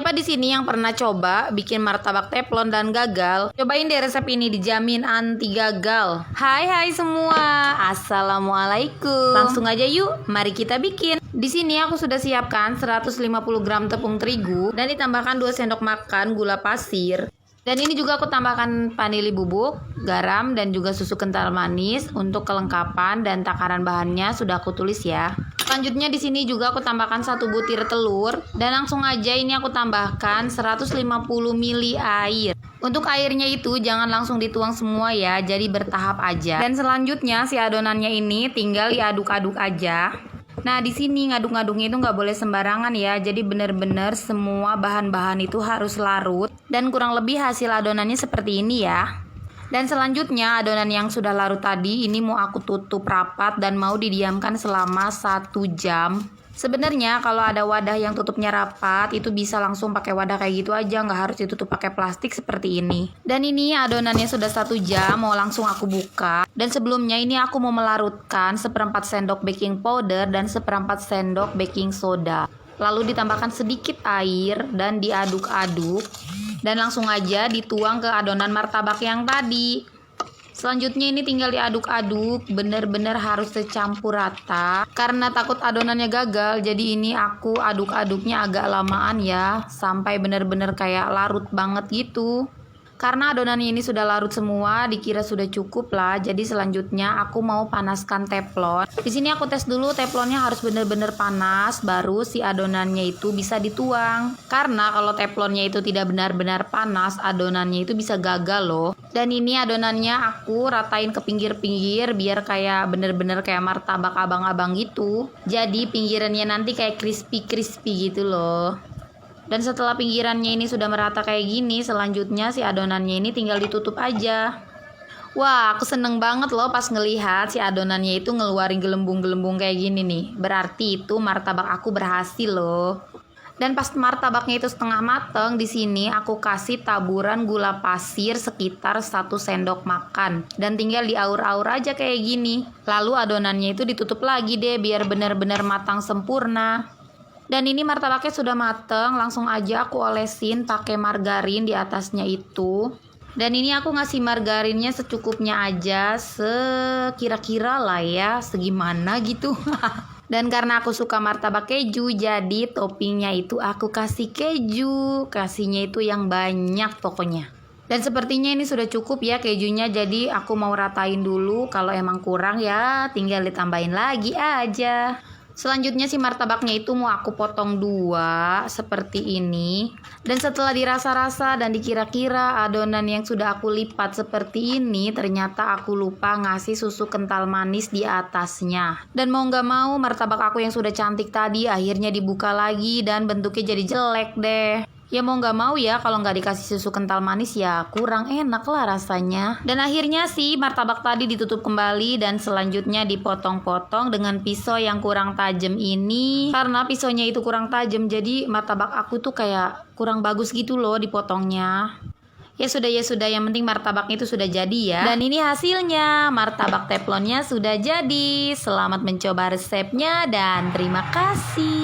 Siapa di sini yang pernah coba bikin martabak teflon dan gagal? Cobain deh resep ini, dijamin anti gagal. Hai semua, assalamualaikum. Langsung aja yuk, mari kita bikin. Di sini aku sudah siapkan 150 gram tepung terigu dan ditambahkan 2 sendok makan gula pasir. Dan ini juga aku tambahkan vanili bubuk, garam, dan juga susu kental manis. Untuk kelengkapan dan takaran bahannya sudah aku tulis ya. Selanjutnya di sini juga aku tambahkan 1 butir telur dan langsung aja ini aku tambahkan 150 ml air. Untuk airnya itu jangan langsung dituang semua ya, jadi bertahap aja. Dan selanjutnya si adonannya ini tinggal diaduk-aduk aja. Nah di sini ngaduk-ngaduknya itu nggak boleh sembarangan ya, jadi bener-bener semua bahan-bahan itu harus larut dan kurang lebih hasil adonannya seperti ini ya. Dan selanjutnya adonan yang sudah larut tadi ini mau aku tutup rapat dan mau didiamkan selama 1 jam. Sebenarnya kalau ada wadah yang tutupnya rapat itu bisa langsung pakai wadah kayak gitu aja, nggak harus ditutup pakai plastik seperti ini. Dan ini adonannya sudah 1 jam, mau langsung aku buka. Dan sebelumnya ini aku mau melarutkan 1/4 sendok baking powder dan 1/4 sendok baking soda. Lalu ditambahkan sedikit air dan diaduk-aduk. Dan langsung aja dituang ke adonan martabak yang tadi. Selanjutnya ini tinggal diaduk-aduk, bener-bener harus tercampur rata. Karena takut adonannya gagal, jadi ini aku aduk-aduknya agak lamaan ya, sampai bener-bener kayak larut banget gitu. Karena adonannya ini sudah larut semua, dikira sudah cukup lah. Jadi selanjutnya aku mau panaskan teflon. Di sini aku tes dulu teflonnya harus bener-bener panas, baru si adonannya itu bisa dituang. Karena kalau teflonnya itu tidak benar-benar panas, adonannya itu bisa gagal loh. Dan ini adonannya aku ratain ke pinggir-pinggir biar kayak bener-bener kayak martabak abang-abang gitu. Jadi pinggirannya nanti kayak crispy-crispy gitu loh. Dan setelah pinggirannya ini sudah merata kayak gini, selanjutnya si adonannya ini tinggal ditutup aja. Wah, aku seneng banget loh pas ngelihat si adonannya itu ngeluarin gelembung-gelembung kayak gini nih. Berarti itu martabak aku berhasil loh. Dan pas martabaknya itu setengah mateng, di sini aku kasih taburan gula pasir sekitar 1 sendok makan. Dan tinggal diaur-aur aja kayak gini. Lalu adonannya itu ditutup lagi deh biar benar-benar matang sempurna. Dan ini martabaknya sudah mateng, langsung aja aku olesin pakai margarin di atasnya itu. Dan ini aku ngasih margarinnya secukupnya aja, sekira-kira lah ya, segimana gitu. Dan karena aku suka martabak keju, jadi toppingnya itu aku kasih keju, kasihnya itu yang banyak pokoknya. Dan sepertinya ini sudah cukup ya kejunya, jadi aku mau ratain dulu, kalau emang kurang ya tinggal ditambahin lagi aja. Selanjutnya si martabaknya itu mau aku potong 2 seperti ini. Dan setelah dirasa-rasa dan dikira-kira adonan yang sudah aku lipat seperti ini, ternyata aku lupa ngasih susu kental manis di atasnya. Dan mau gak mau martabak aku yang sudah cantik tadi akhirnya dibuka lagi dan bentuknya jadi jelek deh. Ya mau gak mau ya, kalau gak dikasih susu kental manis ya kurang enak lah rasanya. Dan akhirnya sih martabak tadi ditutup kembali dan selanjutnya dipotong-potong dengan pisau yang kurang tajam ini. Karena pisaunya itu kurang tajam, jadi martabak aku tuh kayak kurang bagus gitu loh dipotongnya. Ya sudah, yang penting martabaknya itu sudah jadi ya. Dan ini hasilnya, martabak teflonnya sudah jadi. Selamat mencoba resepnya dan terima kasih.